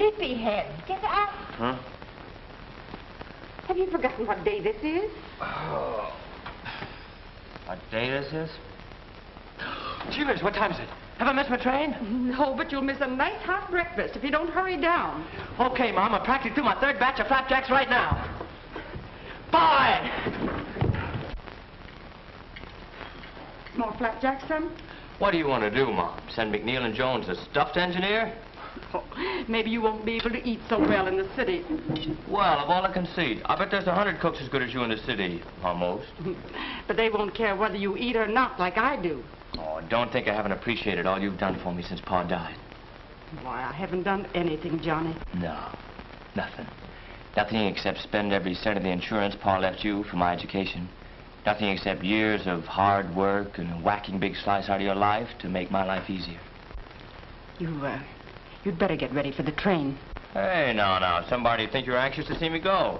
sleepyhead. Get up. Huh? Have you forgotten what day this is? Oh. What day this is? Gee whiz, what time is it? Have I missed my train? No, but you'll miss a nice hot breakfast if you don't hurry down. Okay, Mom, I'm practically through my third batch of flapjacks right now. Bye! More flapjacks, son? What do you want to do, Mom? Send McNeil and Jones a stuffed engineer? Oh, maybe you won't be able to eat so well in the city. Well, of all I concede, I bet there's 100 cooks as good as you in the city, almost. But they won't care whether you eat or not like I do. Oh, don't think I haven't appreciated all you've done for me since Pa died. Why, I haven't done anything, Johnny. No, nothing. Nothing except spend every cent of the insurance Pa left you for my education. Nothing except years of hard work and a whacking big slice out of your life to make my life easier. You'd better get ready for the train. Hey, now, somebody think you're anxious to see me go.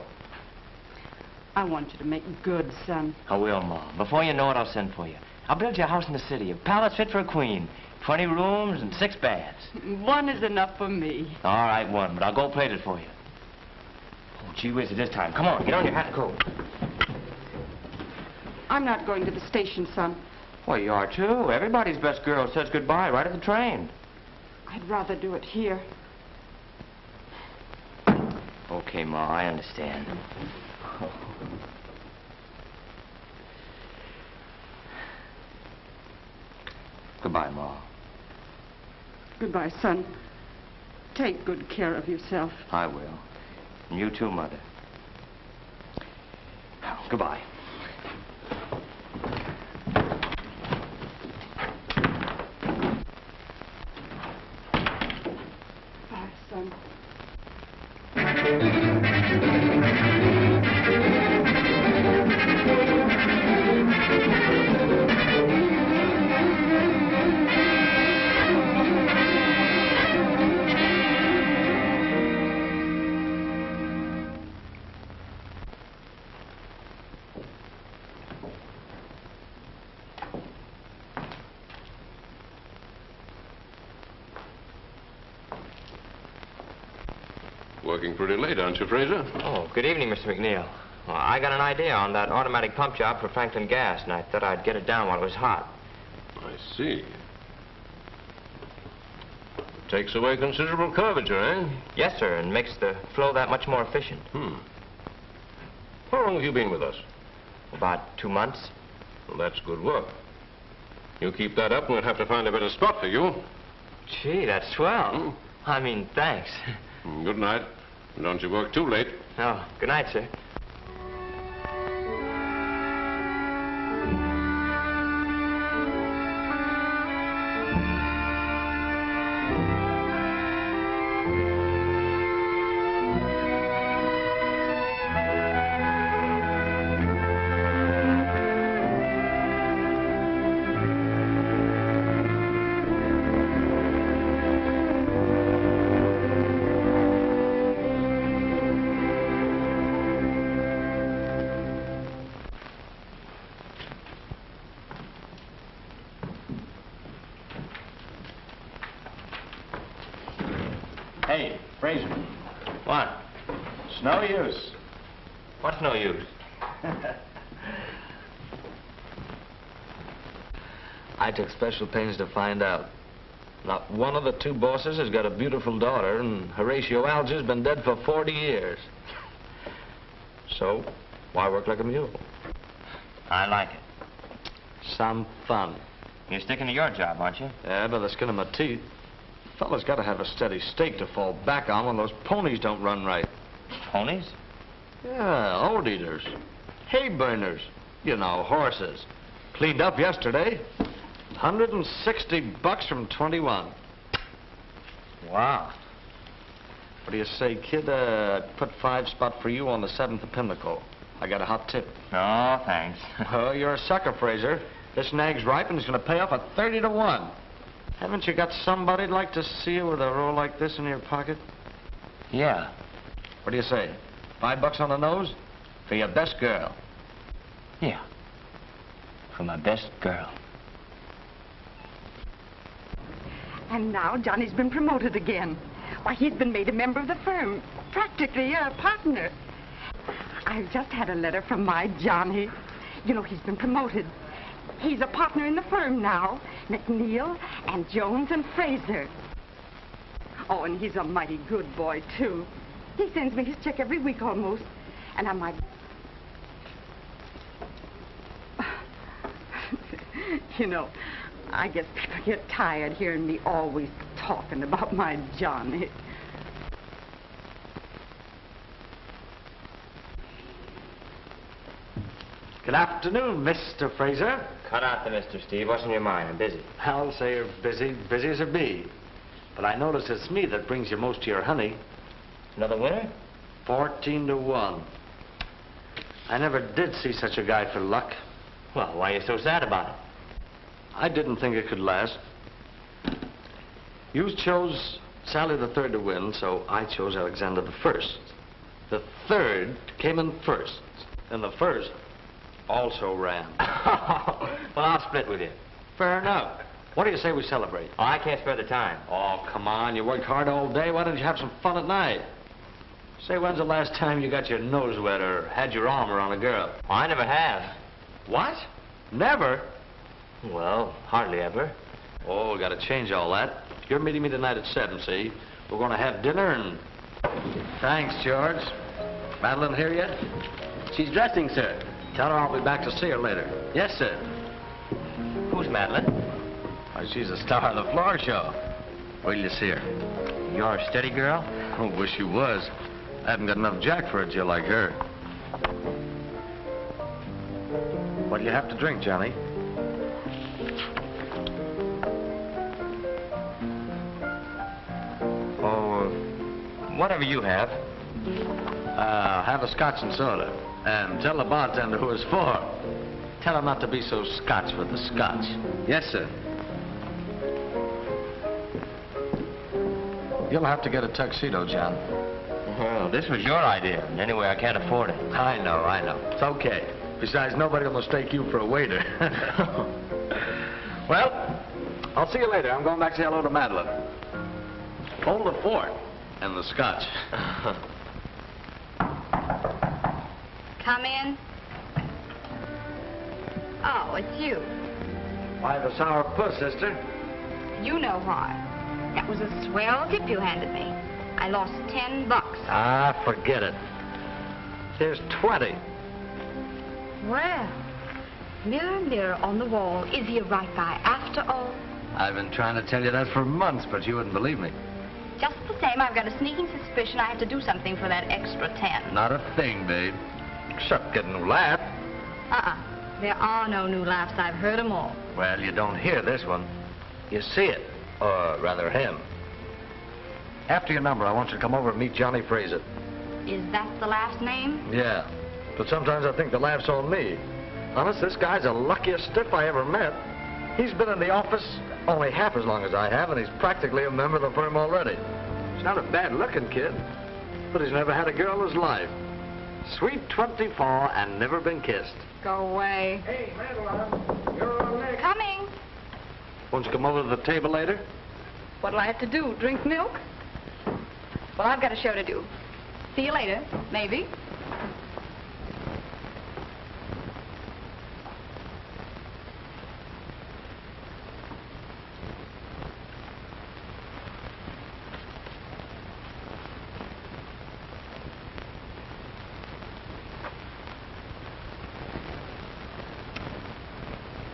I want you to make good, son. I will, Mom. Before you know it, I'll send for you. I'll build you a house in the city, a palace fit for a queen, 20 rooms and 6 baths. One is enough for me. All right, one, but I'll go plate it for you. Oh, gee whiz, it is time. Come on, get on your hat and coat. I'm not going to the station, son. Well, you are, too. Everybody's best girl says goodbye right at the train. I'd rather do it here. Okay, Ma, I understand. Goodbye, Ma. Goodbye, son. Take good care of yourself. I will. And you too, Mother. Goodbye. Bye, son. Working pretty late, aren't you, Fraser? Oh, good evening, Mr. McNeil. Well, I got an idea on that automatic pump job for Franklin Gas, and I thought I'd get it down while it was hot. I see. Takes away considerable curvature, eh? Yes, sir, and makes the flow that much more efficient. How long have you been with us? About 2 months. Well, that's good work. You keep that up, and we'll have to find a better spot for you. Gee, that's swell. I mean, thanks. Good night. Don't you work too late. Oh, good night, sir. Hey, Fraser. What? It's no use. What's no use? I took special pains to find out. Not one of the 2 bosses has got a beautiful daughter, and Horatio Alger's been dead for 40 years. So, why work like a mule? I like it. Some fun. You're sticking to your job, aren't you? Yeah, by the skin of my teeth. Fella's got to have a steady stake to fall back on when those ponies don't run right. Ponies? Yeah, old eaters. Hay burners. You know, horses. Cleaned up yesterday. $160 from 21. Wow. What do you say, kid? Put 5 spot for you on the 7th of Pimlico. I got a hot tip. No, thanks. Oh, you're a sucker, Fraser. This nag's ripe and it's going to pay off at 30 to 1. Haven't you got somebody'd like to see you with a roll like this in your pocket? Yeah. What do you say? $5 on the nose? For your best girl. Yeah. For my best girl. And now Johnny's been promoted again. Why, he's been made a member of the firm. Practically a partner. I've just had a letter from my Johnny. You know, he's been promoted. He's a partner in the firm now. McNeil and Jones and Fraser. Oh, and he's a mighty good boy, too. He sends me his check every week almost. And I might... You know, I guess people get tired hearing me always talking about my Johnny. Good afternoon, Mr. Fraser. Cut out the Mr. Steve. What's in your mind? I'm busy. I'll say you're busy, busy as a bee. But I notice it's me that brings you most of your honey. Another winner? 14-1. I never did see such a guy for luck. Well, why are you so sad about it? I didn't think it could last. You chose Sally the Third to win, so I chose Alexander the First. The third came in first, and the first also ran. Well, I'll split with you. Fair enough. What do you say we celebrate? Oh, I can't spare the time. Oh, come on. You worked hard all day. Why don't you have some fun at night? Say, when's the last time you got your nose wet or had your arm around a girl? Oh, I never have. What? Never? Well, hardly ever. Oh, we got to change all that. You're meeting me tonight at 7, see? We're going to have dinner and... Thanks, George. Madelon here yet? She's dressing, sir. Tell her I'll be back to see her later. Yes, sir. Who's Madelon? Why, she's a star of the floor show. Wait till you see her. You're a steady girl? Oh, wish she was. I haven't got enough jack for a Jill like her. What'll you have to drink, Johnny? Oh, whatever you have. Have a scotch and soda. And tell the bartender who it's for. Tell him not to be so Scotch with the scotch. Yes, sir. You'll have to get a tuxedo, John. Well, this was your idea. Anyway, I can't afford it. I know. It's okay. Besides, nobody will mistake you for a waiter. Well, I'll see you later. I'm going back to say hello to Madelon. Hold the fort and the scotch. Come in. Oh, it's you. Why the sour puss, sister? You know why. That was a swell tip you handed me. I lost $10. Ah, forget it. Here's 20. Well, mirror, mirror on the wall, is he a right guy after all? I've been trying to tell you that for months, but you wouldn't believe me. Just the same, I've got a sneaking suspicion I have to do something for that extra 10. Not a thing, babe. Except get a new laugh. There are no new laughs. I've heard them all. Well, you don't hear this one. You see it. Or rather, him. After your number, I want you to come over and meet Johnny Fraser. Is that the last name? Yeah. But sometimes I think the laugh's on me. Honest, this guy's the luckiest stiff I ever met. He's been in the office only half as long as I have, and he's practically a member of the firm already. He's not a bad-looking kid, but he's never had a girl in his life. Sweet 24 and never been kissed. Go away. Hey, Madelon, you're on next. Coming. Won't you come over to the table later? What'll I have to do, drink milk? Well, I've got a show to do. See you later, maybe.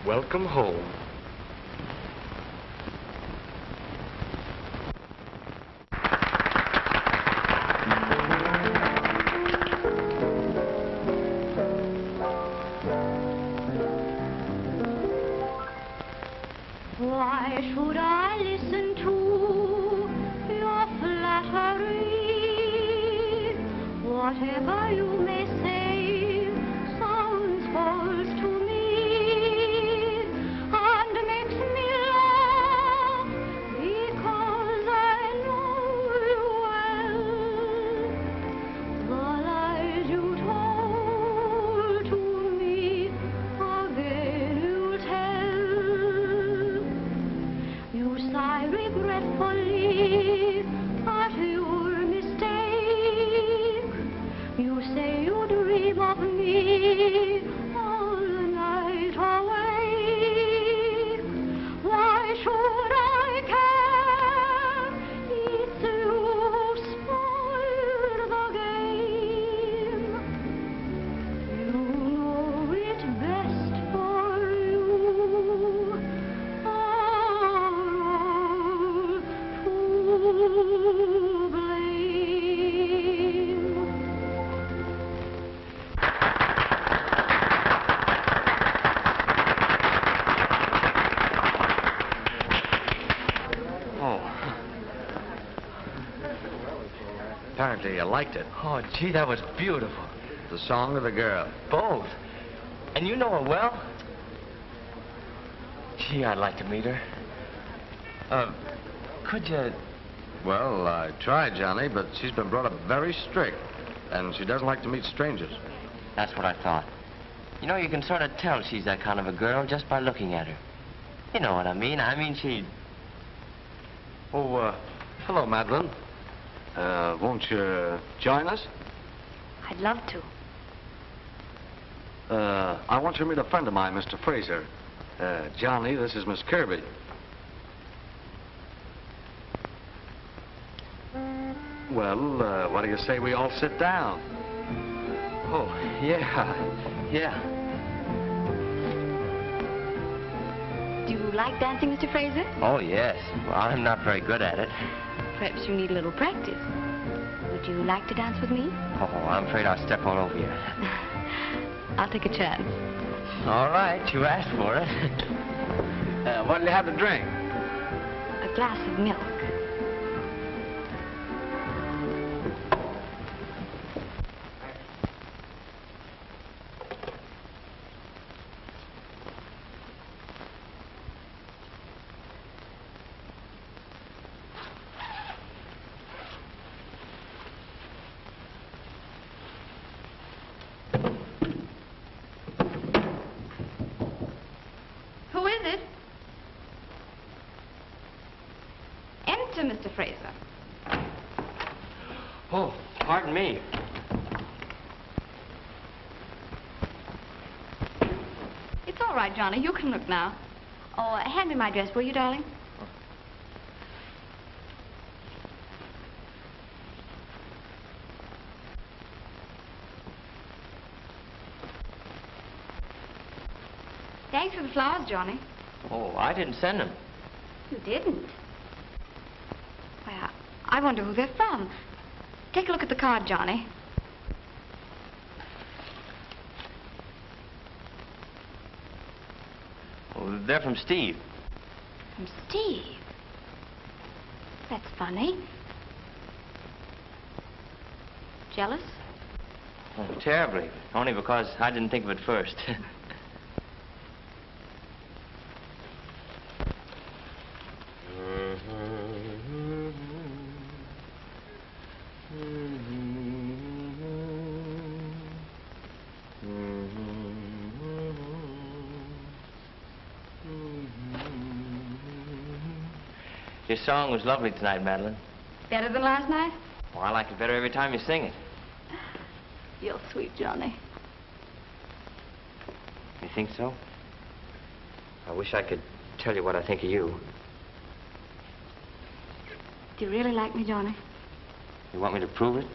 Welcome home. Why should I listen to your flattery? Whatever you may say sounds false to me and makes me laugh because I know you well. The lies you told to me again you tell. You sigh regretfully, I not your mistake. You say you dream of me all the night awake. Why should I care? It's you spoil the game. You know it best for you. All to blame. Oh. Apparently you liked it. Oh, gee, that was beautiful. The song or the girl? Both. And you know her well? Gee, I'd like to meet her. Could you... Well, I tried, Johnny, but she's been brought up very strict, and she doesn't like to meet strangers. That's what I thought. You know, you can sort of tell she's that kind of a girl just by looking at her. You know what I mean. I mean, she... Oh, hello, Madelon. Won't you join us? I'd love to. I want you to meet a friend of mine, Mr. Fraser. Johnny, this is Miss Kirby. Well, what do you say we all sit down? Oh, yeah. Yeah. Do you like dancing, Mr. Fraser? Oh, yes. Well, I'm not very good at it. Perhaps you need a little practice. Would you like to dance with me? Oh, I'm afraid I'll step all over you. I'll take a chance. All right, you asked for it. What'll you have to drink? A glass of milk. Who is it? Enter, Mr. Fraser. Oh, pardon me. It's all right, Johnny. You can look now. Oh, hand me my dress, will you, darling? Thanks for the flowers, Johnny. Oh, I didn't send them. You didn't? Well, I wonder who they're from. Take a look at the card, Johnny. Oh, they're from Steve. From Steve. That's funny. Jealous? Oh, terribly. Only because I didn't think of it first. Your song was lovely tonight, Madelon. Better than last night? Well, I like it better every time you sing it. You're sweet, Johnny. You think so? I wish I could tell you what I think of you. Do you really like me, Johnny? You want me to prove it?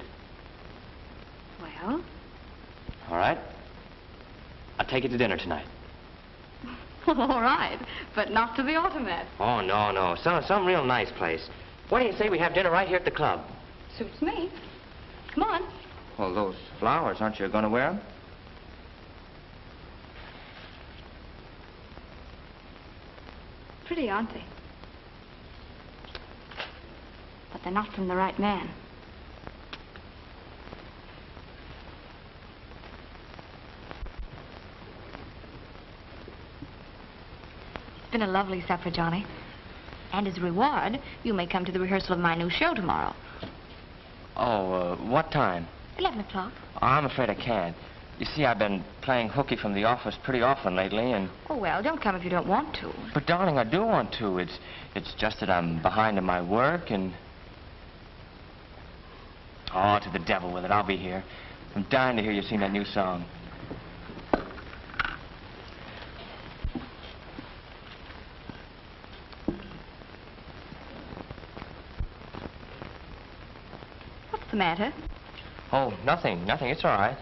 Well? All right. I'll take you to dinner tonight. All right, but not to the automat. Oh, no, no. Some real nice place. What do you say we have dinner right here at the club? Suits me. Come on. Well, those flowers, aren't you going to wear them? Pretty, aren't they? But they're not from the right man. It's been a lovely supper, Johnny. And as a reward, you may come to the rehearsal of my new show tomorrow. Oh, what time? 11 o'clock. Oh, I'm afraid I can't. You see, I've been playing hooky from the office pretty often lately, and... Oh, well, don't come if you don't want to. But, darling, I do want to. It's just that I'm behind in my work, and... Oh, to the devil with it. I'll be here. I'm dying to hear you sing that new song. What's the matter? Oh, nothing. Nothing. It's all right.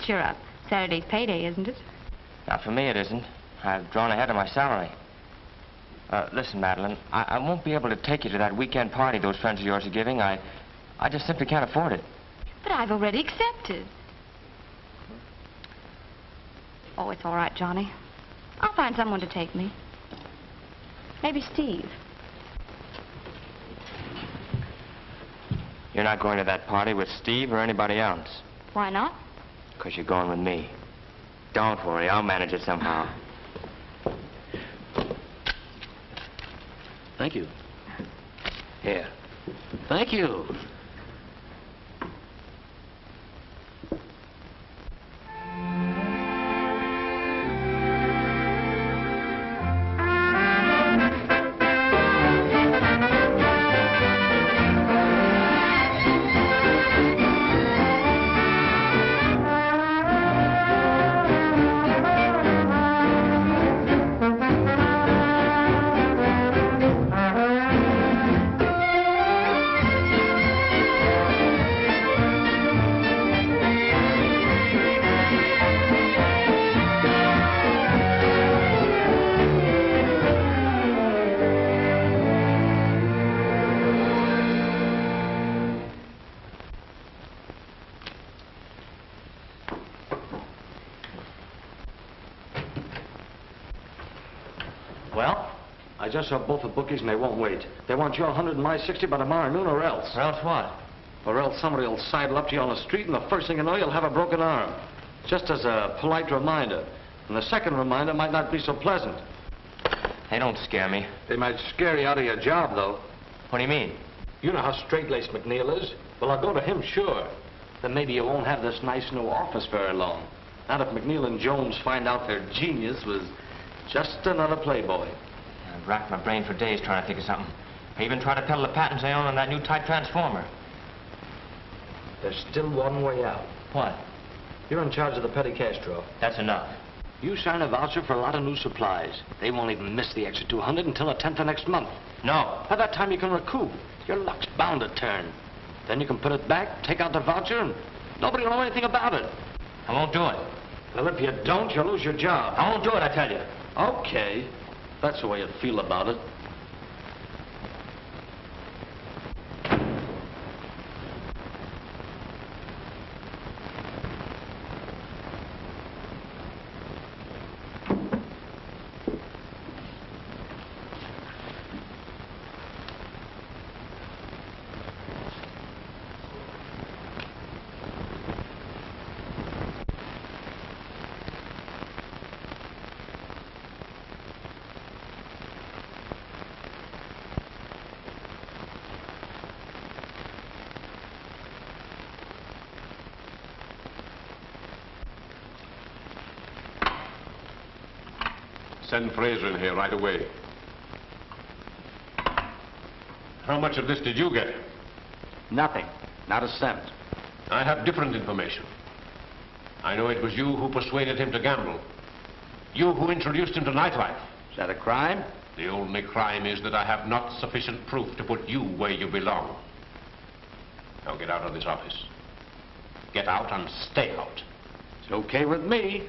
Cheer up. Saturday's payday, isn't it? Not for me, it isn't. I've drawn ahead of my salary. Listen, Madeline, I won't be able to take you to that weekend party those friends of yours are giving. I just simply can't afford it. But I've already accepted. Oh, it's all right, Johnny. I'll find someone to take me. Maybe Steve. You're not going to that party with Steve or anybody else. Why not? Because you're going with me. Don't worry, I'll manage it somehow. Thank you. Here. Thank you. Well, I just saw both the bookies and they won't wait. They want your 100 and my 60 by tomorrow noon or else. Or else what? Or else somebody will sidle up to you on the street and the first thing you know, you'll have a broken arm. Just as a polite reminder. And the second reminder might not be so pleasant. They don't scare me. They might scare you out of your job, though. What do you mean? You know how straight-laced McNeil is. Well, I'll go to him, sure. Then maybe you won't have this nice new office very long. Not if McNeil and Jones find out their genius was just another playboy. I've racked my brain for days trying to think of something. I even tried to peddle the patents I own on that new type transformer. There's still one way out. What? You're in charge of the petty cash drawer. That's enough. You sign a voucher for a lot of new supplies. They won't even miss the extra 200 until the 10th of next month. No. By that time, you can recoup. Your luck's bound to turn. Then you can put it back, take out the voucher, and nobody will know anything about it. I won't do it. Well, if you don't, you'll lose your job. I won't do it, I tell you. Okay. That's the way you feel about it. Send Fraser in here right away. How much of this did you get? Nothing. Not a cent. I have different information. I know it was you who persuaded him to gamble. You who introduced him to nightlife. Is that a crime? The only crime is that I have not sufficient proof to put you where you belong. Now get out of this office. Get out and stay out. It's okay with me.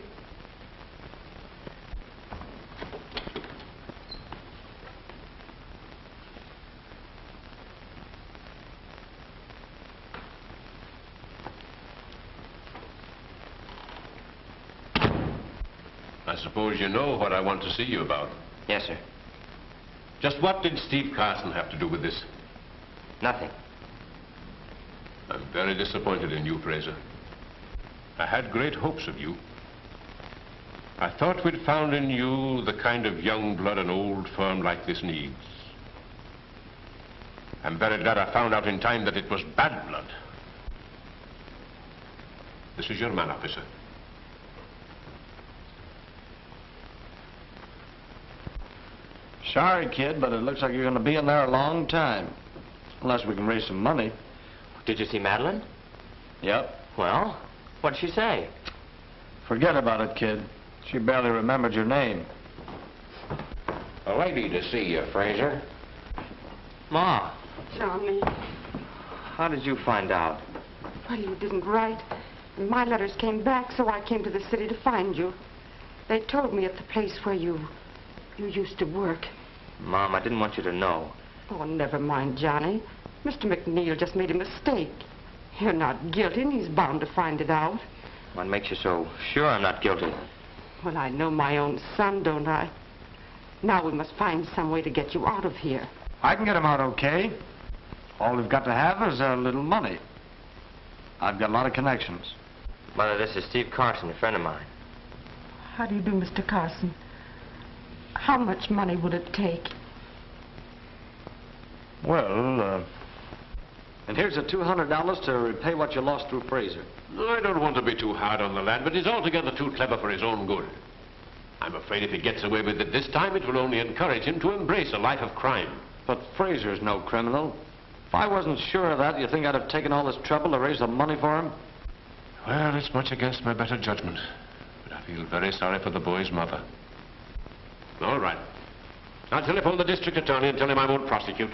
I suppose you know what I want to see you about. Yes, sir. Just what did Steve Carson have to do with this? Nothing. I'm very disappointed in you, Fraser. I had great hopes of you. I thought we'd found in you the kind of young blood an old firm like this needs. I'm very glad I found out in time that it was bad blood. This is your man, officer. Sorry, kid, but it looks like you're going to be in there a long time. Unless we can raise some money. Did you see Madelon? Yep. Well, what'd she say? Forget about it, kid. She barely remembered your name. A lady to see you, Fraser. Ma, Johnny, how did you find out? well, you didn't write. My letters came back, so I came to the city to find you. They told me at the place where you used to work. Mom, I didn't want you to know. Oh, never mind, Johnny. Mr. McNeil just made a mistake. You're not guilty, and he's bound to find it out. What makes you so sure I'm not guilty? Well, I know my own son, don't I? Now we must find some way to get you out of here. I can get him out okay. All we've got to have is a little money. I've got a lot of connections. Mother, this is Steve Carson, a friend of mine. How do you do, Mr. Carson? How much money would it take? Well, and here's the $200 to repay what you lost through Fraser. I don't want to be too hard on the lad, but he's altogether too clever for his own good. I'm afraid if he gets away with it this time, it will only encourage him to embrace a life of crime. But Fraser's no criminal. If I wasn't sure of that, you think I'd have taken all this trouble to raise the money for him? Well, it's much against my better judgment, but I feel very sorry for the boy's mother. All right. I'll telephone the district attorney and tell him I won't prosecute.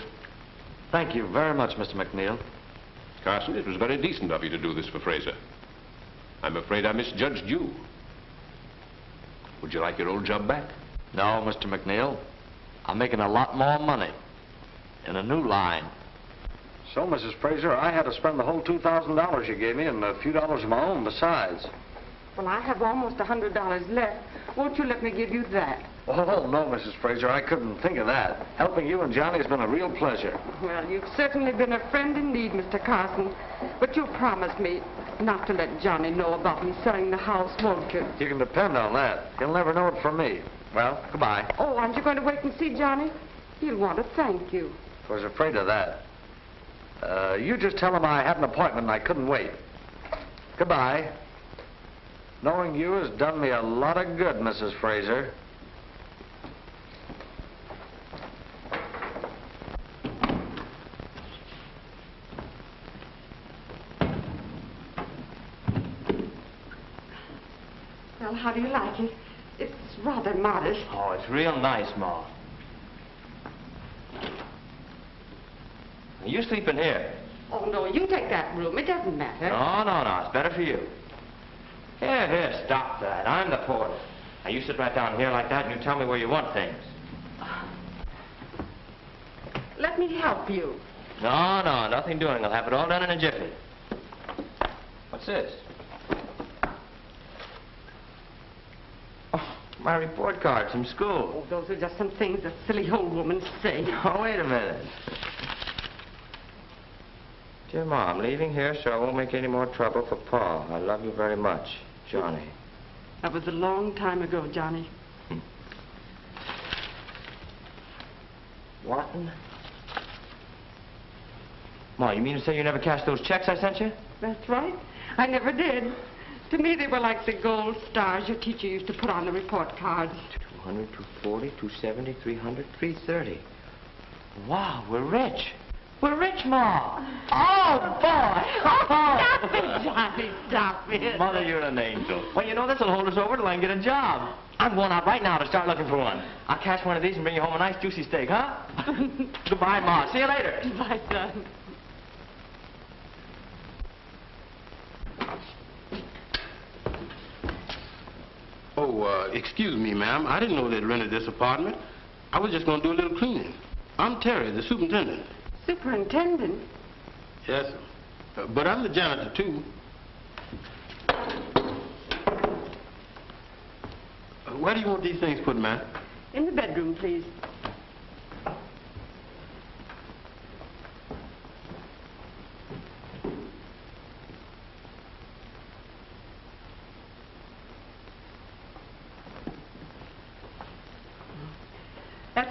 Thank you very much, Mr. McNeil. Carson, it was very decent of you to do this for Fraser. I'm afraid I misjudged you. Would you like your old job back? No, Mr. McNeil. I'm making a lot more money in a new line. So, Mrs. Fraser, I had to spend the whole $2,000 you gave me and a few dollars of my own besides. Well, I have almost $100 left. Won't you let me give you that? Oh, no, Mrs. Fraser, I couldn't think of that. Helping you and Johnny has been a real pleasure. Well, you've certainly been a friend in need, Mr. Carson. But you'll promise me not to let Johnny know about me selling the house, won't you? You can depend on that. He'll never know it from me. Well, goodbye. Oh, aren't you going to wait and see Johnny? He'll want to thank you. I was afraid of that. You just tell him I had an appointment and I couldn't wait. Goodbye. Knowing you has done me a lot of good, Mrs. Fraser. Well, how do you like it? It's rather modest. Oh, it's real nice, Ma. You sleep in here. Oh, no, you take that room. It doesn't matter. No. It's better for you. Here, stop that. I'm the porter. Now, you sit right down here like that and you tell me where you want things. Let me help you. No, nothing doing. I'll have it all done in a jiffy. What's this? Oh, my report cards from school. Oh, those are just some things a silly old woman say. Oh, wait a minute. Dear Ma, I'm leaving here so I won't make any more trouble for Pa. I love you very much, Johnny. That was a long time ago, Johnny. What? Ma, you mean to say you never cashed those checks I sent you? That's right. I never did. To me, they were like the gold stars your teacher used to put on the report cards. 200, 240, 270, 300, 330. Wow, we're rich. We're rich, Ma. Oh, boy. Stop it, Johnny. Stop it. Mother, you're an angel. Well, you know, this'll hold us over till I can get a job. I'm going out right now to start looking for one. I'll cash one of these and bring you home a nice juicy steak, huh? Goodbye, Ma. See you later. Bye, son. Oh, excuse me, ma'am. I didn't know they'd rented this apartment. I was just going to do a little cleaning. I'm Terry, the superintendent. Superintendent? Yes, sir. But I'm the janitor, too. Where do you want these things put, ma'am? In the bedroom, please.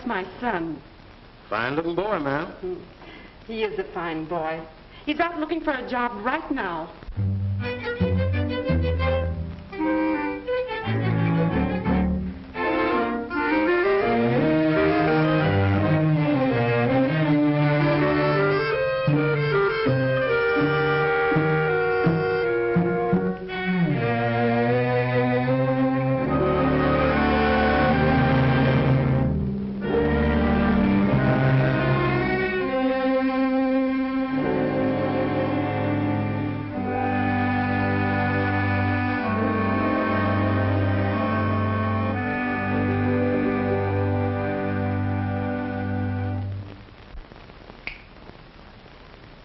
my son. Fine-looking boy, ma'am. He is a fine boy. He's out looking for a job right now.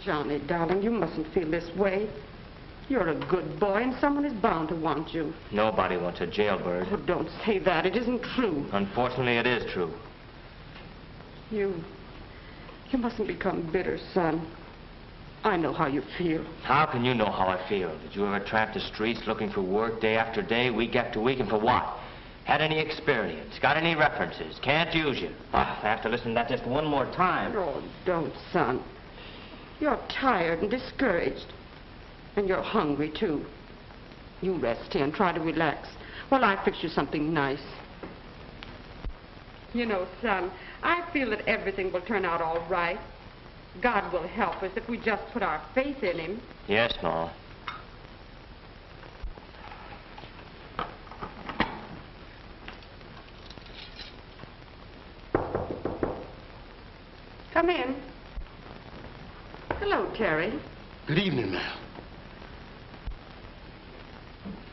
Johnny, darling, you mustn't feel this way. You're a good boy, and someone is bound to want you. Nobody wants a jailbird. Oh, don't say that. It isn't true. Unfortunately, it is true. You mustn't become bitter, son. I know how you feel. How can you know how I feel? Did you ever tramp the streets looking for work day after day, week after week, and for what? Had any experience? Got any references? Can't use you. I have to listen to that just one more time. Oh, don't, son. You're tired and discouraged. And you're hungry, too. You rest here and try to relax while I fix you something nice. You know, son, I feel that everything will turn out all right. God will help us if we just put our faith in him. Yes, Ma. Come in. Hello, Terry. Good evening, ma'am.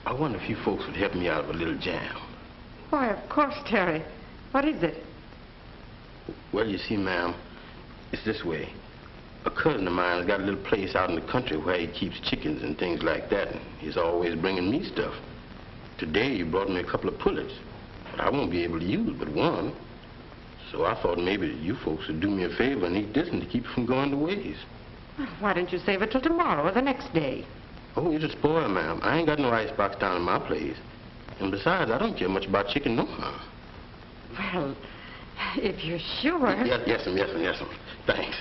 I wonder if you folks would help me out of a little jam. Why, of course, Terry. What is it? Well, you see, ma'am, it's this way. A cousin of mine has got a little place out in the country where he keeps chickens and things like that, and he's always bringing me stuff. Today, he brought me a couple of pullets, but I won't be able to use but one. So I thought maybe you folks would do me a favor and eat this and to keep it from going to waste. Why don't you save it till tomorrow or the next day? Oh, it'll spoil, ma'am. I ain't got no icebox down in my place. And besides, I don't care much about chicken no more. Well, if you're sure. Yes, ma'am. Thanks.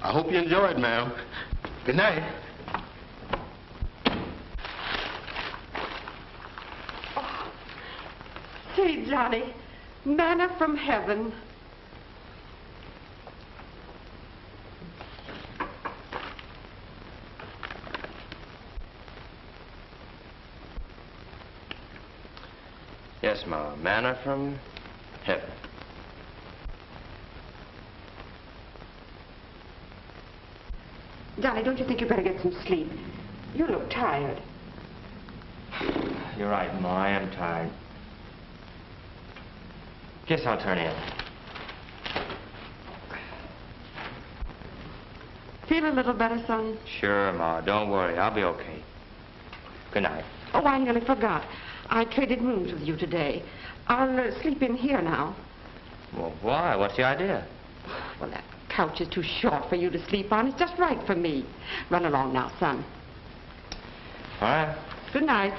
I hope you enjoyed, ma'am. Good night. Oh, say, Johnny, manna from heaven. Yes, Ma. Manna from heaven. Johnny, don't you think you better get some sleep? You look tired. You're right, Ma. I am tired. Guess I'll turn in. Feel a little better, son? Sure, Ma. Don't worry. I'll be okay. Good night. Oh, I nearly forgot. I traded rooms with you today. I'll sleep in here now. Well, why? What's the idea? Well, that couch is too short for you to sleep on. It's just right for me. Run along now, son. All right. Good night.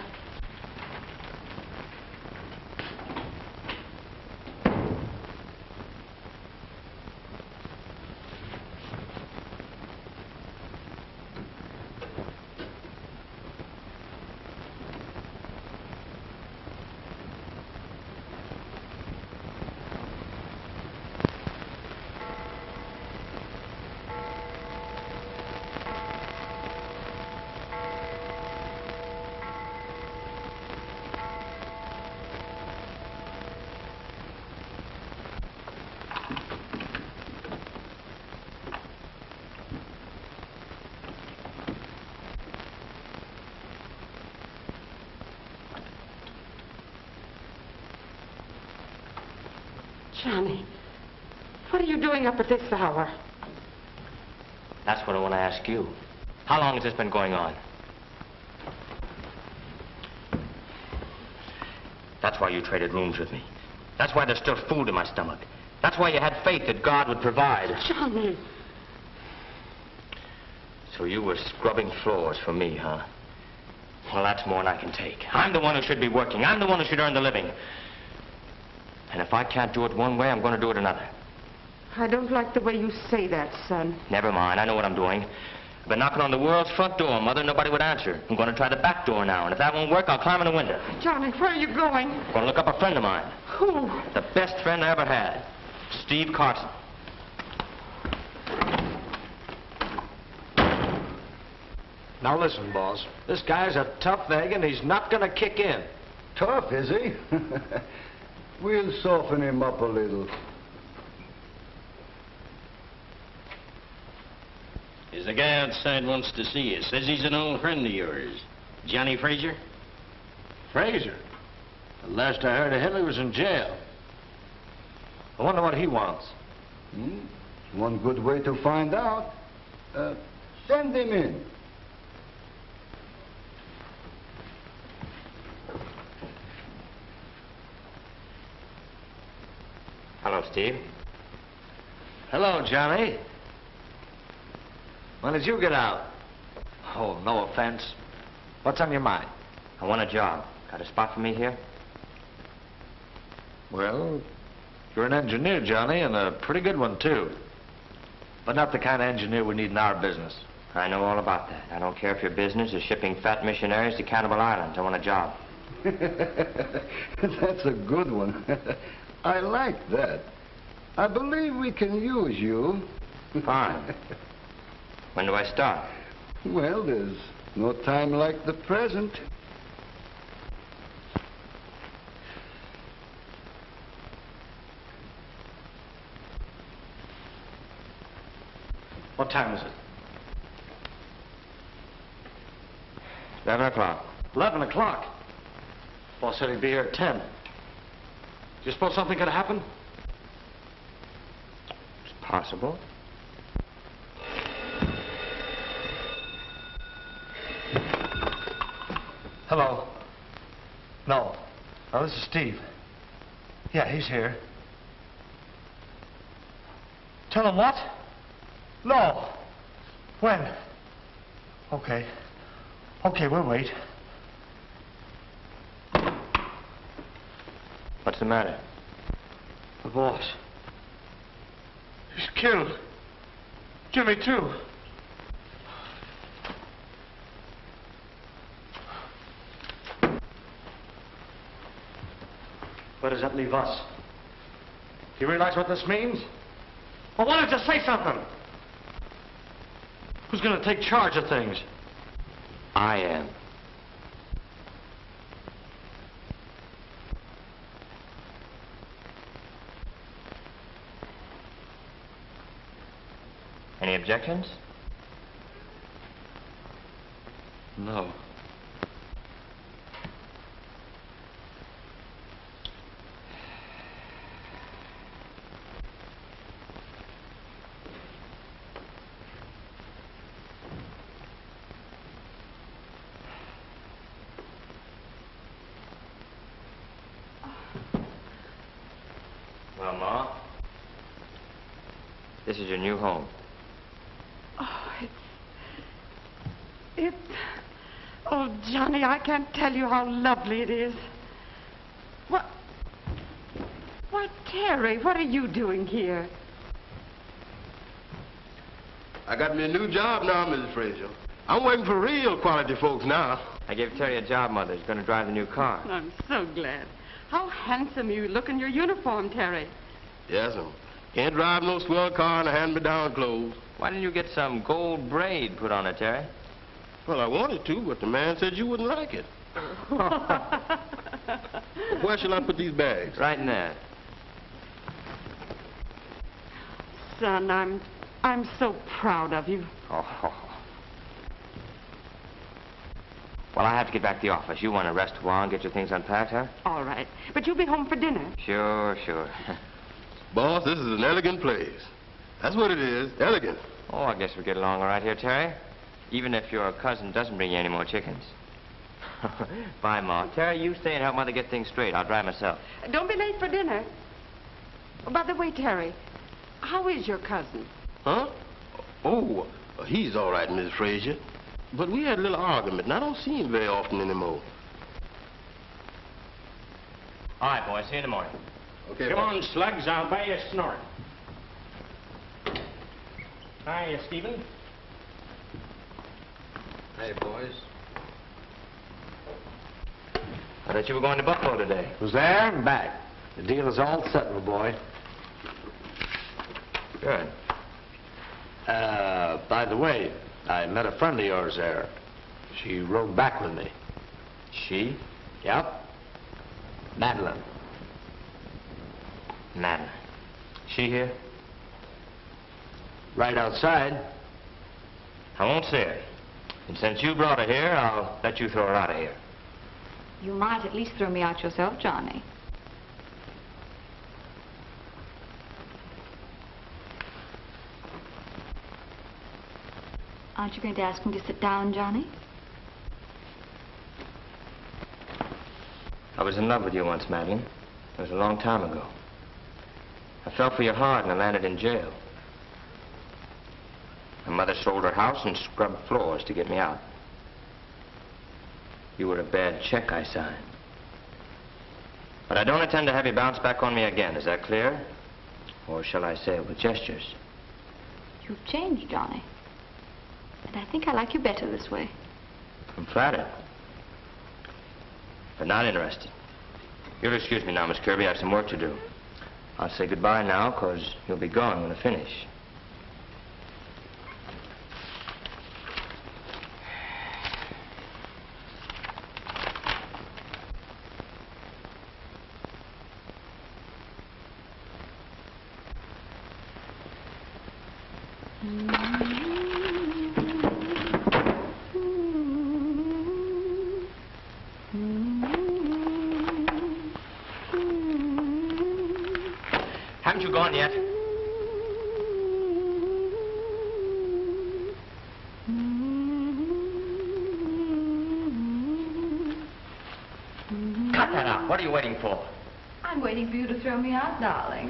Johnny, what are you doing up at this hour? That's what I want to ask you. How long has this been going on? That's why you traded rooms with me. That's why there's still food in my stomach. That's why you had faith that God would provide. Johnny. So you were scrubbing floors for me, huh? Well, that's more than I can take. I'm the one who should be working. I'm the one who should earn the living. And if I can't do it one way, I'm going to do it another. I don't like the way you say that, son. Never mind. I know what I'm doing. I've been knocking on the world's front door, Mother. Nobody would answer. I'm going to try the back door now, and if that won't work, I'll climb in the window. Johnny, where are you going? I'm going to look up a friend of mine. Who? The best friend I ever had. Steve Carson. Now listen, boss. This guy's a tough egg, and he's not going to kick in. Tough, is he? We'll soften him up a little. There's a guy outside wants to see you. Says he's an old friend of yours. Johnny Fraser? Fraser? The last I heard of him, he was in jail. I wonder what he wants. One good way to find out. Send him in. Hello, Steve. Hello, Johnny. When did you get out? Oh, no offense. What's on your mind? I want a job. Got a spot for me here? Well, you're an engineer, Johnny, and a pretty good one, too. But not the kind of engineer we need in our business. I know all about that. I don't care if your business is shipping fat missionaries to Cannibal Island. I want a job. That's a good one. I like that. I believe we can use you. Fine. When do I start? Well, there's no time like the present. What time is it? 11 o'clock. 11 o'clock. Boss said he'd be here at 10. Do you suppose something could happen? It's possible. Hello. No. Oh, this is Steve. Yeah, he's here. Tell him what? No. When? Okay. Okay, we'll wait. What's the matter? The boss. He's killed. Jimmy, too. Where does that leave us? Do you realize what this means? Well, why don't you say something? Who's going to take charge of things? I am. Any objections? No. Well, Ma, this is your new home. Oh, Johnny, I can't tell you how lovely it is. What? Why, Terry, what are you doing here? I got me a new job now, Mrs. Fraser. I'm working for real quality folks now. I gave Terry a job, Mother. He's going to drive the new car. I'm so glad. How handsome you look in your uniform, Terry. Yes, sir. Can't drive no swell car and hand-me-down clothes. Why didn't you get some gold braid put on it, Terry? Well, I wanted to, but the man said you wouldn't like it. Where shall I put these bags? Right in there. Son, I'm so proud of you. Oh. Well, I have to get back to the office. You want to rest a while and get your things unpacked, huh? All right. But you'll be home for dinner. Sure. Boss, this is an elegant place. That's what it is, elegant. Oh, I guess we get along all right here, Terry. Even if your cousin doesn't bring you any more chickens. Bye, Ma. Terry, you stay and help Mother get things straight. I'll drive myself. Don't be late for dinner. Oh, by the way, Terry, how is your cousin? Huh? Oh, he's all right, Miss Fraser. But we had a little argument, and I don't see him very often anymore. All right, boys. See you in the morning. Okay, Come boss. on, slugs, I'll buy you a snort. Hiya, Stephen. Hey, boys. I thought you were going to Buffalo today. Was there and back. The deal is all set, my boy. Good. By the way, I met a friend of yours there. She rode back with me. She? Yep. Madelon. Madelon. She here? Right outside. I won't see her. And since you brought her here, I'll let you throw her out of here. You might at least throw me out yourself, Johnny. Aren't you going to ask me to sit down, Johnny? I was in love with you once, Madeline. It was a long time ago. I fell for your heart and I landed in jail. My mother sold her house and scrubbed floors to get me out. You were a bad check I signed. But I don't intend to have you bounce back on me again. Is that clear? Or shall I say it with gestures? You've changed, Johnny. And I think I like you better this way. I'm flattered. But not interested. You'll excuse me now, Miss Kirby. I have some work to do. I'll say goodbye now, because you'll be gone when I finish. Haven't you gone yet? Cut that out. What are you waiting for? I'm waiting for you to throw me out, darling.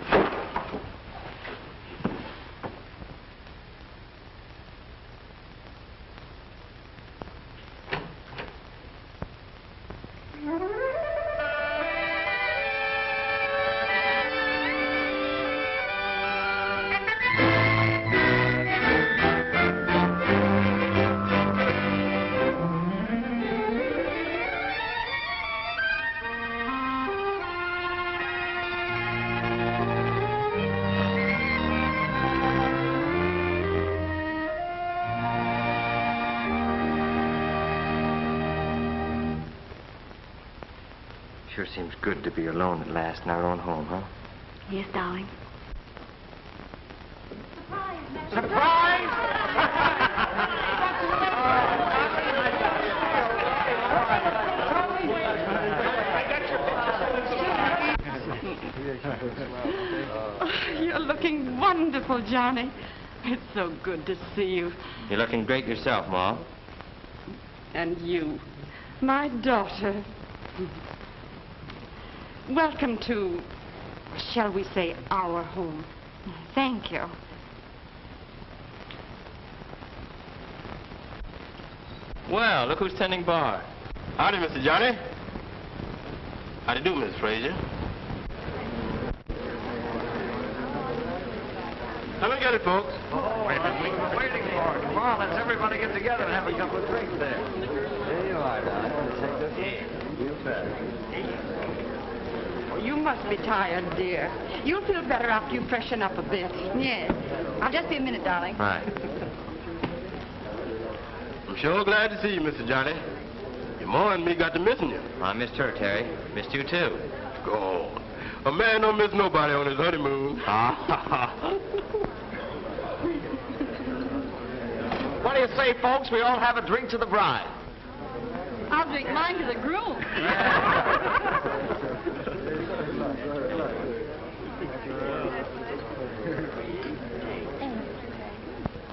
Sure seems good to be alone at last in our own home, huh? Yes, darling. Oh, you're looking wonderful, Johnny. It's so good to see you. You're looking great yourself, Ma. And you, my daughter. Welcome to, shall we say, our home. Thank you. Well, look who's tending bar. Howdy, Mr. Johnny. How do you do, Miss Fraser? Come and get it, folks. Oh, we've been waiting for it. Come on, let's everybody get together and have a couple of drinks there. There you are, darling. Take this one. You bet. Oh, you must be tired, dear. You'll feel better after you freshen up a bit. Yes. I'll just be a minute, darling. Right. I'm sure glad to see you, Mr. Johnny. Your ma and me got to missing you. I missed her, Terry. Missed you, too. Go on. A man don't miss nobody on his honeymoon. What do you say, folks? We all have a drink to the bride. I'll drink mine to the groom.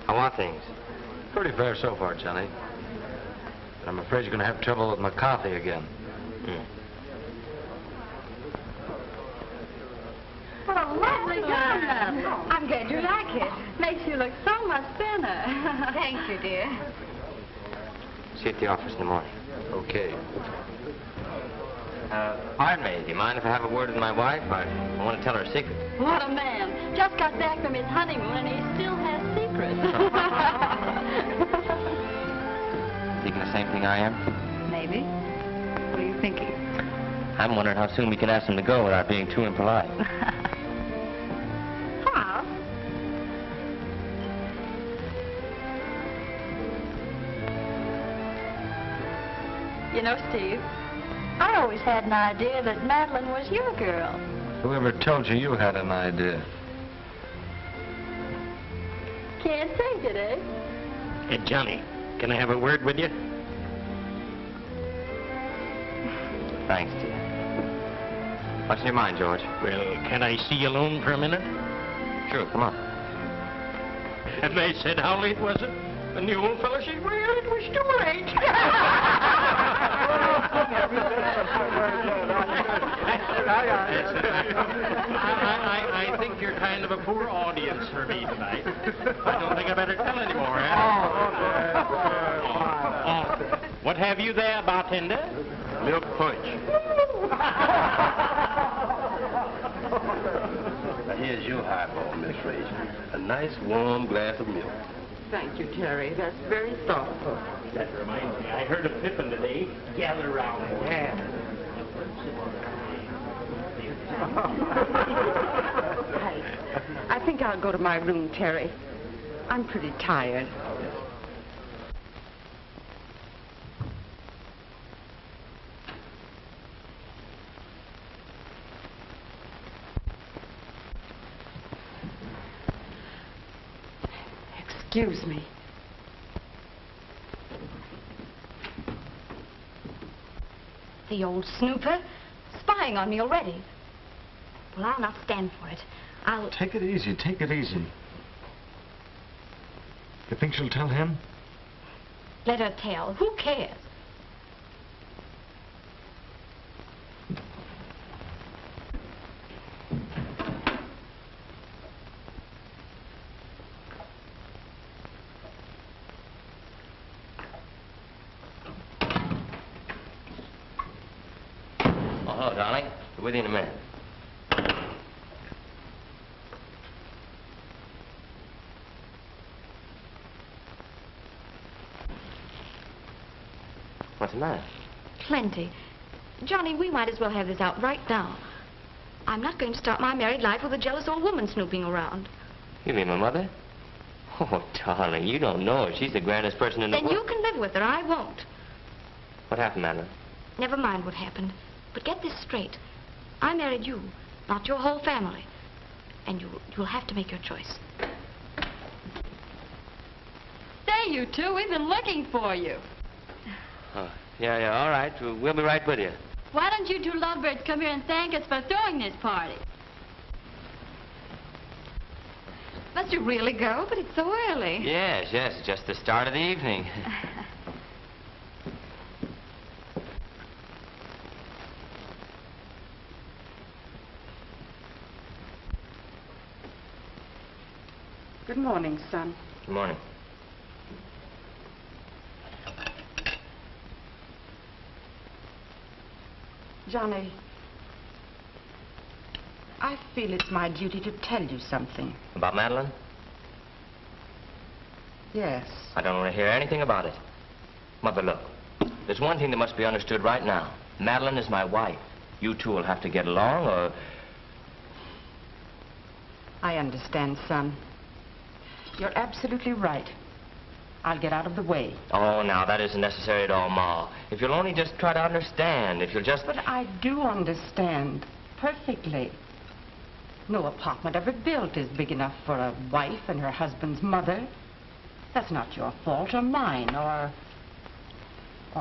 How are things? Pretty fair so far, Johnny. But I'm afraid you're going to have trouble with McCarthy again. What a lovely gun. I'm glad you like it. Makes you look so much thinner. Thank you, dear. See you at the office in the morning. Okay. Pardon me. Do you mind if I have a word with my wife? I want to tell her a secret. What a man. Just got back from his honeymoon and he still has secrets. Thinking the same thing I am? Maybe. What are you thinking? I'm wondering how soon we can ask him to go without being too impolite. How? You know, Steve, I always had an idea that Madelon was your girl. Whoever told you you had an idea? Can't take it, eh? Hey, Johnny, can I have a word with you? Thanks, dear. What's in your mind, George? Well, can I see you alone for a minute? Sure, come on. And they said, how late was it? And the old fellow said, well, it was too late. I think you're kind of a poor audience for me tonight. I don't think I better tell anymore, What have you there, bartender? Milk punch. Now, here's your highball, Miss Fraser. A nice, warm glass of milk. Thank you, Terry. That's very thoughtful. That reminds me, I heard of Pippin today. Gather round. Yeah. I think I'll go to my room, Terry. I'm pretty tired. Excuse me. The old snooper, spying on me already. Well, I'll not stand for it. I'll... Take it easy, take it easy. You think she'll tell him? Let her tell. Who cares? Hello, darling. Be with you in a minute. What's the matter? Plenty. Johnny, we might as well have this out right now. I'm not going to start my married life with a jealous old woman snooping around. You mean my mother? Oh, darling, you don't know her. She's the grandest person in the Then world. you can live with her. I won't. What happened, Madeline? Never mind what happened. But get this straight. I married you, not your whole family. And you'll have to make your choice. Say, you two, we've been looking for you. Oh, yeah, all right. We'll be right with you. Why don't you two lovebirds come here and thank us for throwing this party? Must you really go? But it's so early. Yes, just the start of the evening. Good morning, son. Good morning. Johnny, I feel it's my duty to tell you something. About Madeline? Yes. I don't want to hear anything about it. Mother, look. There's one thing that must be understood right now. Madeline is my wife. You two will have to get along, or... I understand, son. You're absolutely right. I'll get out of the way. Oh, now, that isn't necessary at all, Ma. If you'll only just try to understand, if you'll just... But I do understand perfectly. No apartment ever built is big enough for a wife and her husband's mother. That's not your fault or mine or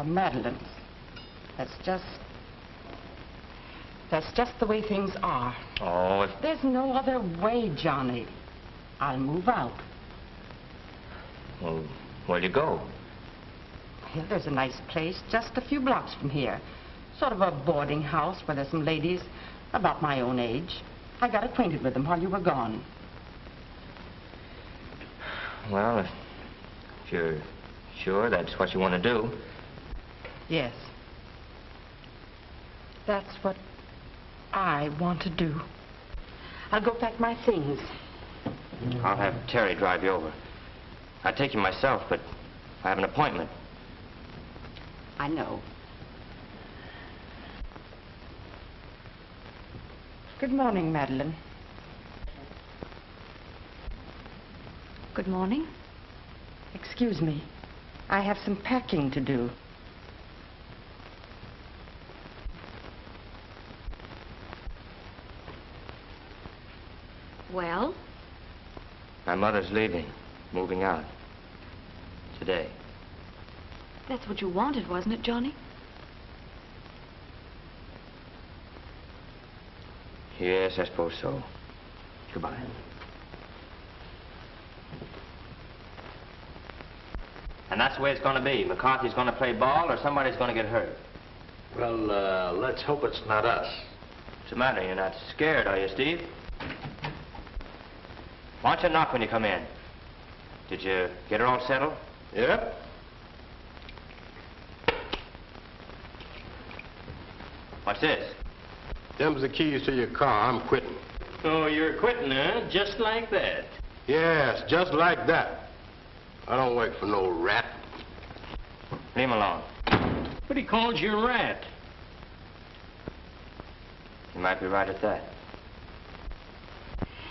Madeline's. That's just the way things are. Oh, if... There's no other way, Johnny. I'll move out. Well, where'll you go? Well, there's a nice place just a few blocks from here. Sort of a boarding house where there's some ladies about my own age. I got acquainted with them while you were gone. Well, if you're sure that's what you want to do. Yes. that's what I want to do. I'll go pack my things. I'll have Terry drive you over. I'd take you myself, but I have an appointment. I know. Good morning, Madeline. Good morning. Excuse me. I have some packing to do. Well? My mother's leaving, moving out. Today. That's what you wanted, wasn't it, Johnny? Yes, I suppose so. Goodbye. And that's the way it's going to be. McCarthy's going to play ball or somebody's going to get hurt. Well, let's hope it's not us. What's the matter? You're not scared, are you, Steve? Why don't you knock when you come in? Did you get her all settled? Yep. What's this? Them's the keys to your car. I'm quitting. Oh, you're quitting, huh? Just like that. Yes, just like that. I don't work for no rat. Leave him alone. But he called you a rat. You might be right at that.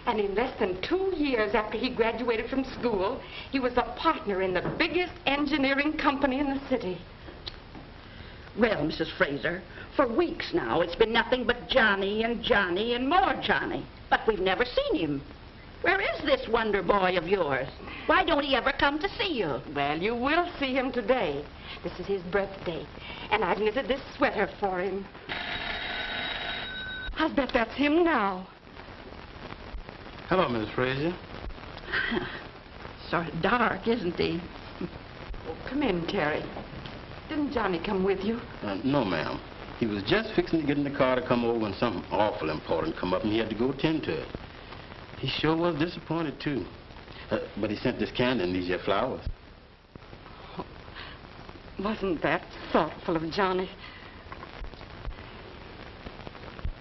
And in less than 2 years after he graduated from school, he was a partner in the biggest engineering company in the city. Well, Mrs. Fraser, for weeks now, it's been nothing but Johnny and Johnny and more Johnny. But we've never seen him. Where is this wonder boy of yours? Why don't he ever come to see you? Well, you will see him today. This is his birthday, and I've knitted this sweater for him. I bet that's him now. Hello, Mrs. Fraser. Sort of dark, isn't he? Oh, come in, Terry. Didn't Johnny come with you? No, ma'am. He was just fixing to get in the car to come over when something awful important come up and he had to go attend to it. He sure was disappointed, too. But he sent this candy and these here flowers. Oh, wasn't that thoughtful of Johnny?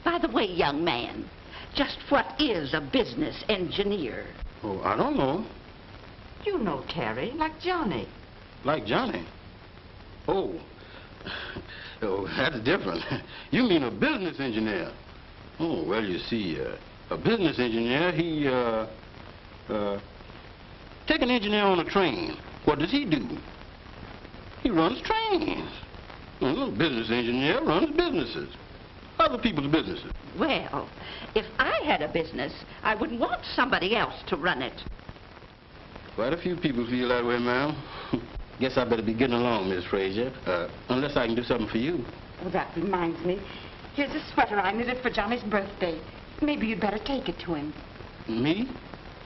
By the way, young man, just what is a business engineer? Oh, I don't know. You know Terry, like Johnny. Like Johnny? Oh. Oh, that's different. You mean a business engineer? Oh, well, you see, a business engineer, he, take an engineer on a train. What does he do? He runs trains. A business engineer runs businesses. Other people's businesses. Well, if I had a business, I would want somebody else to run it. Quite a few people feel that way, ma'am. Guess I better be getting along, Miss Fraser, unless I can do something for you. Oh, that reminds me. Here's a sweater I knitted for Johnny's birthday. Maybe you'd better take it to him. Me?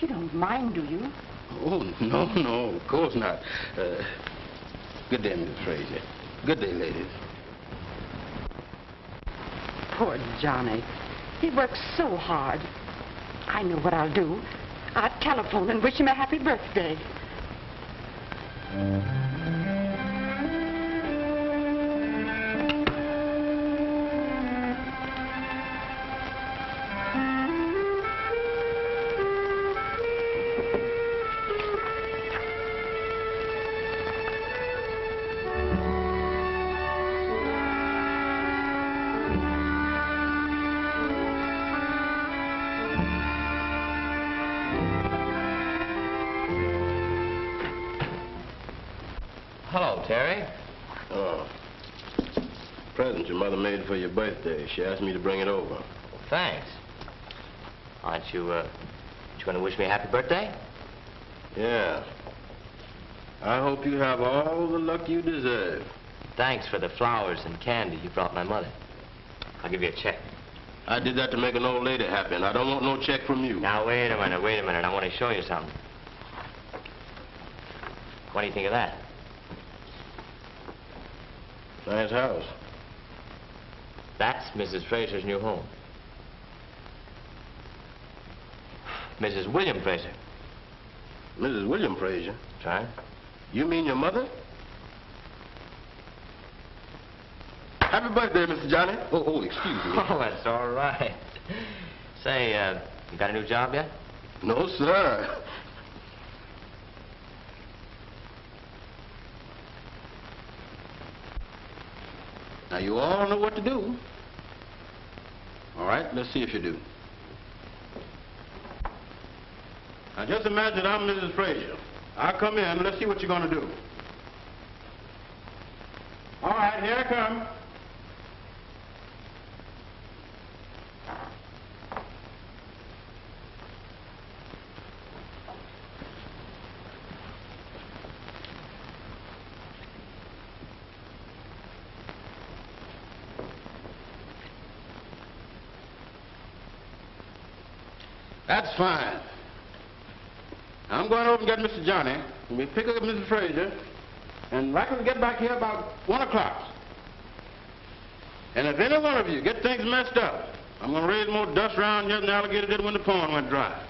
You don't mind, do you? Oh, no, of course not. Good day, Miss Fraser. Good day, ladies. Poor Johnny. He works so hard. I know what I'll do. I'll telephone and wish him a happy birthday. Hello, Terry. Oh. Present your mother made for your birthday. She asked me to bring it over. Well, thanks. Aren't you going to wish me a happy birthday? Yeah. I hope you have all the luck you deserve. Thanks for the flowers and candy you brought my mother. I'll give you a check. I did that to make an old lady happy, and I don't want no check from you. Now, wait a minute. I want to show you something. What do you think of that? Nice house. That's Mrs. Fraser's new home. Mrs. William Fraser. Mrs. William Fraser? That's right. You mean your mother? Happy birthday, Mr. Johnny. Oh, excuse me. Oh, that's all right. Say, you got a new job yet? No, sir. Now, you all know what to do. All right, let's see if you do. Now, just imagine I'm Mrs. Fraser. I'll come in. Let's see what you're going to do. All right, here I come. That's fine. I'm going over and get Mr. Johnny, and we pick up Mrs. Fraser, and I can get back here about 1 o'clock. And if any one of you get things messed up, I'm going to raise more dust around here than the alligator did when the pond went dry.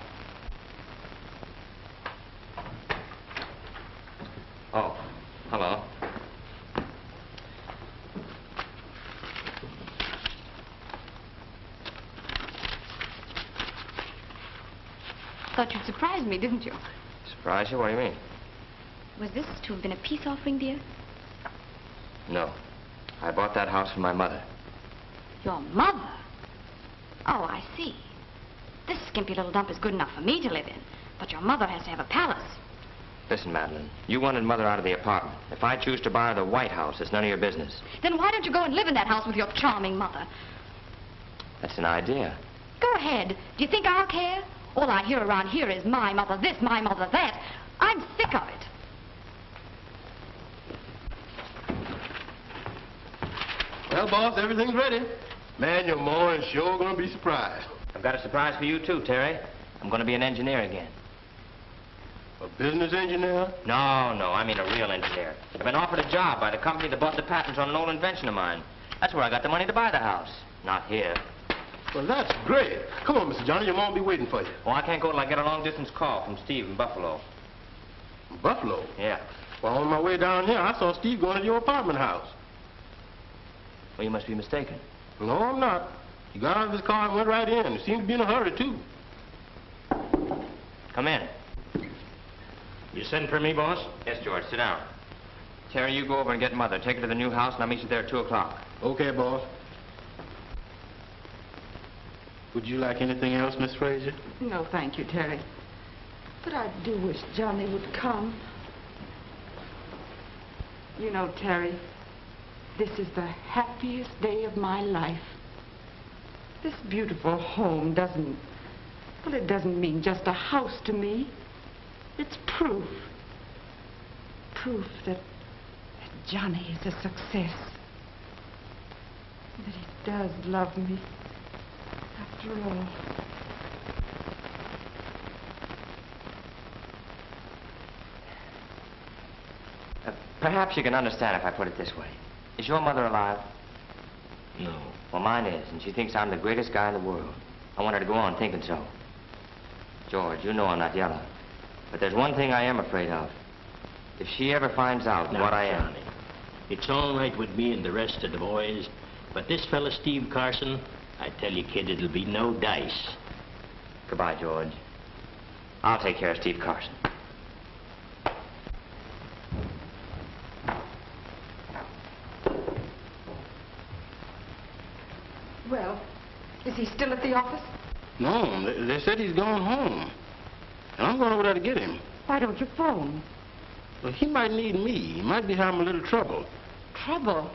Oh, hello. Thought you'd surprise me, didn't you? Surprise you? What do you mean? Was this to have been a peace offering, dear? No. I bought that house for my mother. Your mother? Oh, I see. This skimpy little dump is good enough for me to live in, but your mother has to have a palace. Listen, Madeline, you wanted Mother out of the apartment. If I choose to buy her the White House, it's none of your business. Then why don't you go and live in that house with your charming mother? That's an idea. Go ahead. Do you think I'll care? All I hear around here is my mother this, my mother that. I'm sick of it. Well, boss, everything's ready. Man, your ma is sure going to be surprised. I've got a surprise for you, too, Terry. I'm going to be an engineer again. A business engineer? No, I mean a real engineer. I've been offered a job by the company that bought the patents on an old invention of mine. That's where I got the money to buy the house. Not here. Well, that's great. Come on, Mr. Johnny. Your mom will be waiting for you. Oh, I can't go till I get a long-distance call from Steve in Buffalo. Buffalo? Yeah. Well, on my way down here, I saw Steve going to your apartment house. Well, you must be mistaken. No, I'm not. He got out of his car and went right in. He seemed to be in a hurry, too. Come in. You send for me, boss? Yes, George. Sit down. Terry, you go over and get Mother. Take her to the new house, and I'll meet you there at 2 o'clock. Okay, boss. Would you like anything else, Miss Fraser? No, thank you, Terry. But I do wish Johnny would come. You know, Terry, this is the happiest day of my life. This beautiful home doesn't mean just a house to me. It's proof. Proof that Johnny is a success. That he does love me. After all. Perhaps you can understand if I put it this way. Is your mother alive? No. Well, mine is, and she thinks I'm the greatest guy in the world. I want her to go on thinking so. George, you know I'm not yellow. But there's one thing I am afraid of. If she ever finds out what I am... Johnny, it's all right with me and the rest of the boys, but this fella Steve Carson, I tell you, kid, it'll be no dice. Goodbye, George. I'll take care of Steve Carson. Well, is he still at the office? No, they said he's gone home. And I'm going over there to get him. Why don't you phone? Well, he might need me. He might be having a little trouble. Trouble?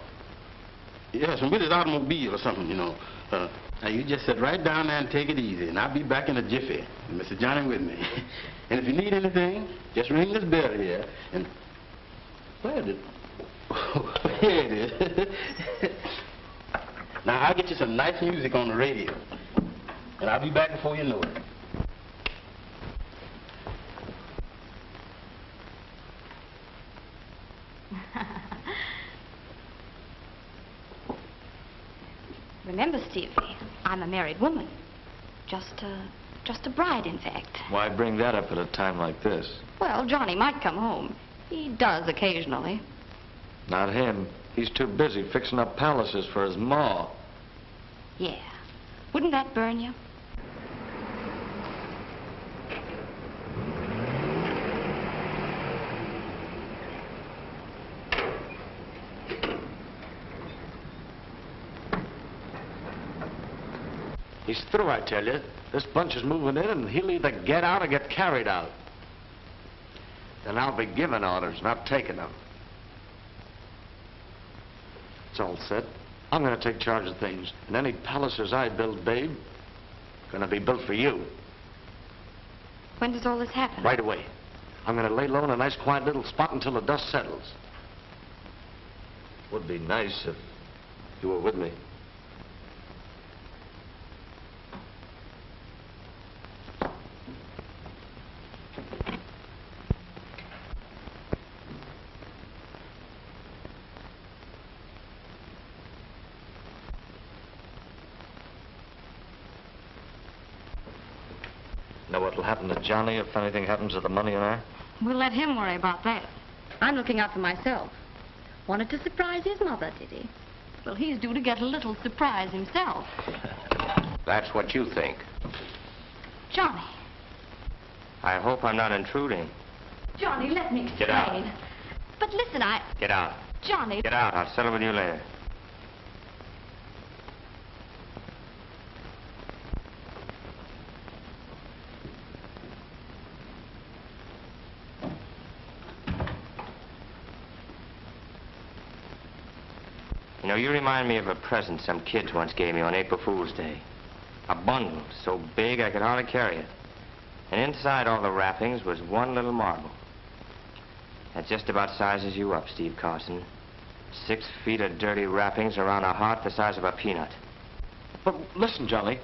Yes, and with his automobile or something, you know. Now, you just sit right down there and take it easy, and I'll be back in a jiffy. And Mr. Johnny with me. And if you need anything, just ring this bell here, and... Where did... Oh, here it is. Now, I'll get you some nice music on the radio. And I'll be back before you know it. Remember, Stevie, I'm a married woman. Just a bride, in fact. Why bring that up at a time like this? Well, Johnny might come home. He does occasionally. Not him. He's too busy fixing up palaces for his ma. Yeah. Wouldn't that burn you? He's through, I tell you. This bunch is moving in, and he'll either get out or get carried out. Then I'll be giving orders, not taking them. It's all set. I'm going to take charge of things. And any palaces I build, babe, going to be built for you. When does all this happen? Right away. I'm going to lay low in a nice, quiet little spot until the dust settles. Would be nice if You were with me. know what'll happen to Johnny if anything happens to the money in there? We'll let him worry about that. I'm looking out for myself. Wanted to surprise his mother, did he? Well, he's due to get a little surprise himself. That's what you think. Johnny. I hope I'm not intruding. Johnny, let me explain. Get out. But listen, Get out. Johnny. Get out. I'll settle with you later. You know, you remind me of a present some kids once gave me on April Fool's Day. A bundle so big I could hardly carry it. And inside all the wrappings was one little marble. That just about sizes you up, Steve Carson. 6 feet of dirty wrappings around a heart the size of a peanut. But listen, Johnny.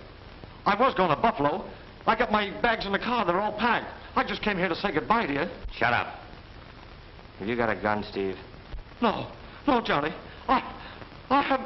I was going to Buffalo. I got my bags in the car. They're all packed. I just came here to say goodbye to you. Shut up. Have you got a gun, Steve? No. No, Johnny. I have...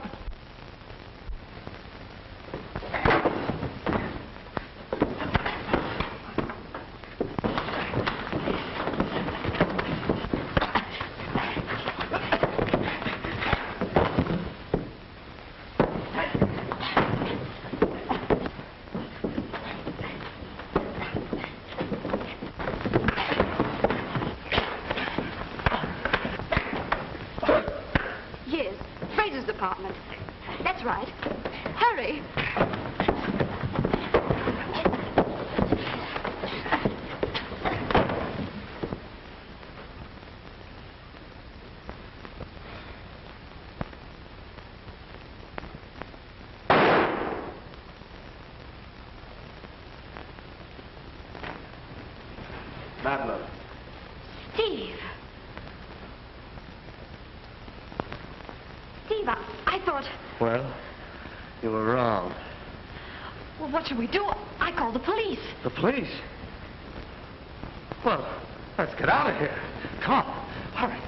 Yes, Fraser's apartment. That's right. Hurry. Madelon. Steve. Steve, I thought... Well, you were wrong. Well, what should we do? I called the police. The police? Well, let's get out of here. Come on. Hurry.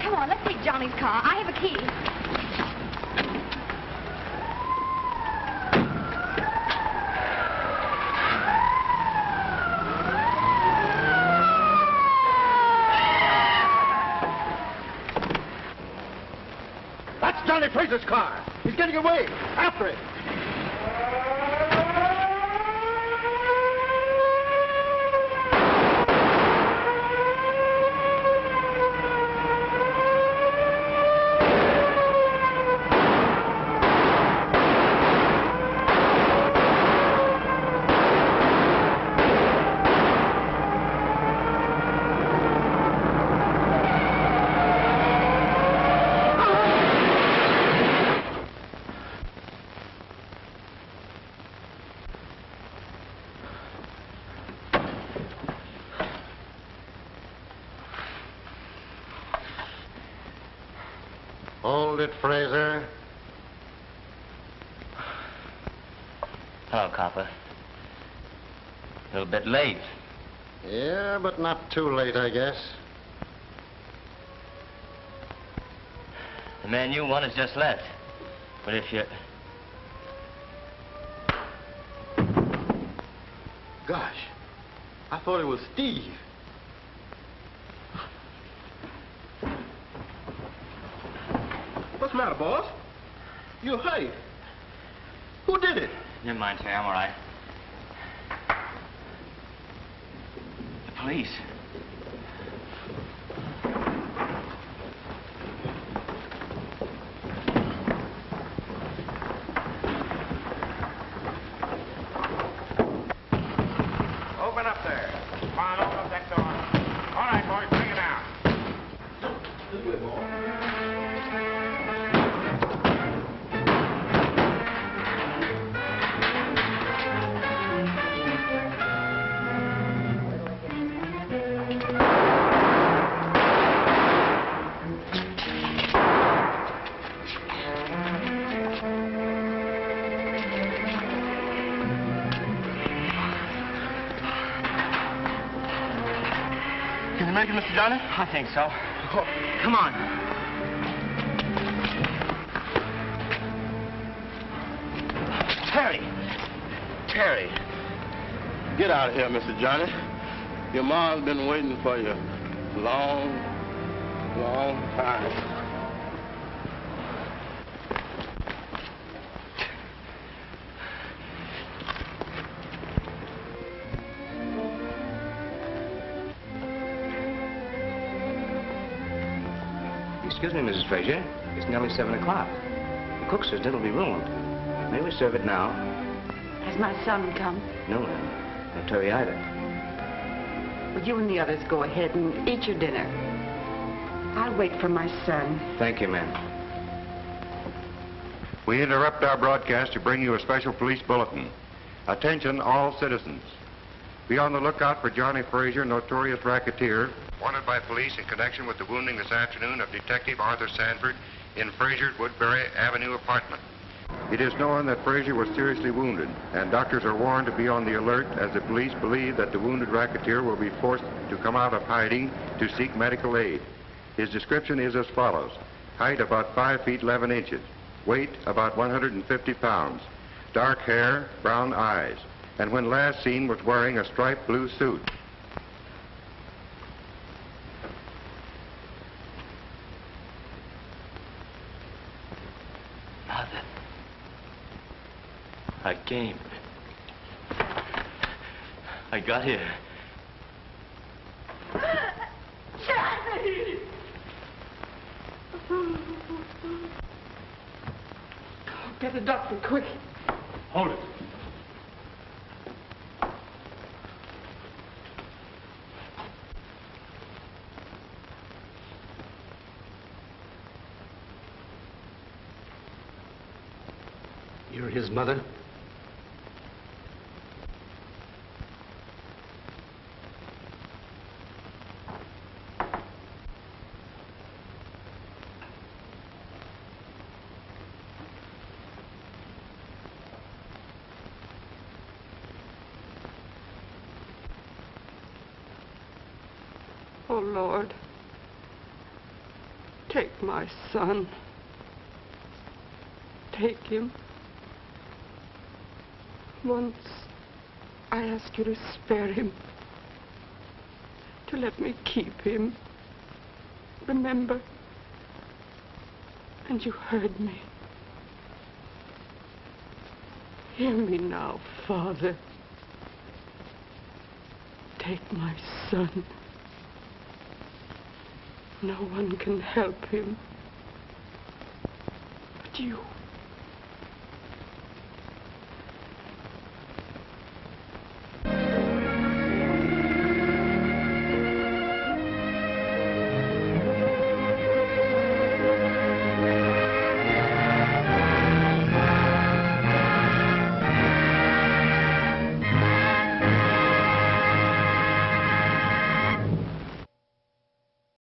Come on, let's take Johnny's car. I have a key. That's Johnny Fraser's car. He's getting away. After it. Hold it, Fraser. Hello, copper. A little bit late. Yeah, but not too late, I guess. The man you want has just left. But if you... Gosh, I thought it was Steve. What's the matter, boss? You're hurt. Who did it? Never mind, Terry, I'm all right. The police. Open up there. Come on, open up that door. All right, boys, bring it down. This way, boss. Can you make it, Mr. Johnny? I think so. Oh, come on. Terry. Terry. Get out of here, Mr. Johnny. Your mom's been waiting for you a long, long time. Excuse me, Mrs. Fraser. It's nearly 7 o'clock. The cook says dinner'll be ruined. May we serve it now? Has my son come? No, ma'am. No Terry either. Well, you and the others go ahead and eat your dinner. I'll wait for my son. Thank you, ma'am. We interrupt our broadcast to bring you a special police bulletin. Attention, all citizens. Be on the lookout for Johnny Fraser, notorious racketeer, wanted by police in connection with the wounding this afternoon of Detective Arthur Sanford in Fraser's Woodbury Avenue apartment. It is known that Fraser was seriously wounded, and doctors are warned to be on the alert as the police believe that the wounded racketeer will be forced to come out of hiding to seek medical aid. His description is as follows: height about 5 feet 11 inches, weight about 150 pounds, dark hair, brown eyes, and when last seen was wearing a striped blue suit. Mother. I came. I got here. Johnny! Get a doctor, quick. Hold it. You're his mother? Oh, Lord, take my son. Take him. Once I asked you to spare him, to let me keep him. Remember? And you heard me. Hear me now, Father. Take my son. No one can help him but you.